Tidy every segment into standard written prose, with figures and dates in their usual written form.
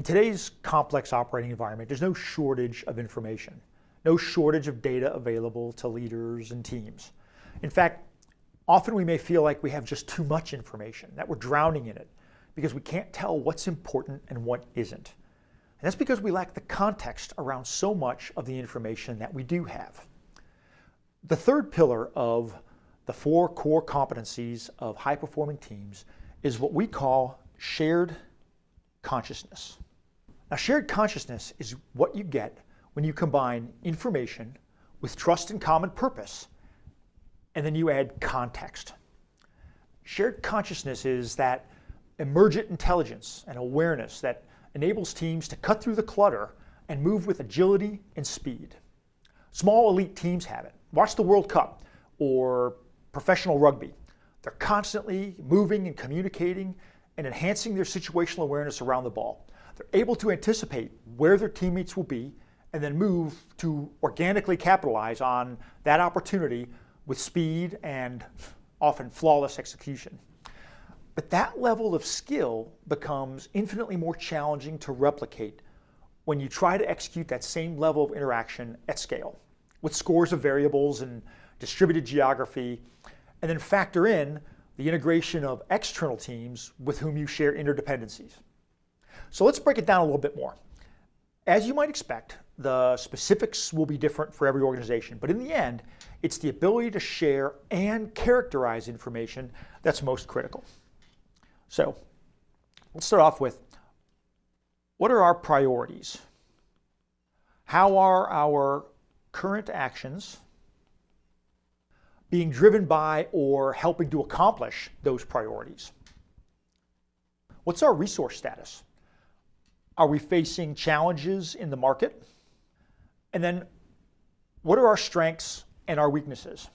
today's complex operating environment, there's no shortage of information, no shortage of data available to leaders and teams. In fact, often we may feel like we have just too much information, that we're drowning in it, because we can't tell what's important and what isn't. And that's because we lack the context around so much of the information that we do have. The third pillar of the 4 core competencies of high-performing teams is what we call shared consciousness. Now, shared consciousness is what you get when you combine information with trust and common purpose, and then you add context. Shared consciousness is that emergent intelligence and awareness that enables teams to cut through the clutter and move with agility and speed. Small elite teams have it. Watch the World Cup or professional rugby. They're constantly moving and communicating and enhancing their situational awareness around the ball. They're able to anticipate where their teammates will be and then move to organically capitalize on that opportunity with speed and often flawless execution. But that level of skill becomes infinitely more challenging to replicate when you try to execute that same level of interaction at scale, with scores of variables and distributed geography, and then factor in the integration of external teams with whom you share interdependencies. So let's break it down a little bit more. As you might expect, the specifics will be different for every organization, but in the end, it's the ability to share and characterize information that's most critical. So let's start off with, what are our priorities? How are our current actions being driven by or helping to accomplish those priorities? What's our resource status? Are we facing challenges in the market? And then, what are our strengths and our weaknesses?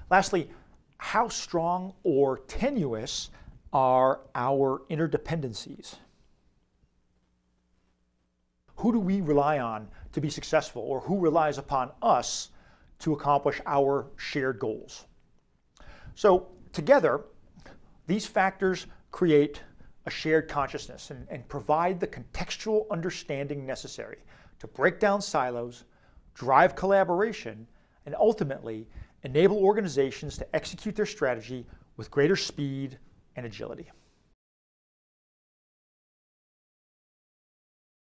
Lastly, how strong or tenuous are our interdependencies? Who do we rely on to be successful, or who relies upon us to accomplish our shared goals? So together, these factors create a shared consciousness and provide the contextual understanding necessary to break down silos, drive collaboration, and ultimately enable organizations to execute their strategy with greater speed and agility.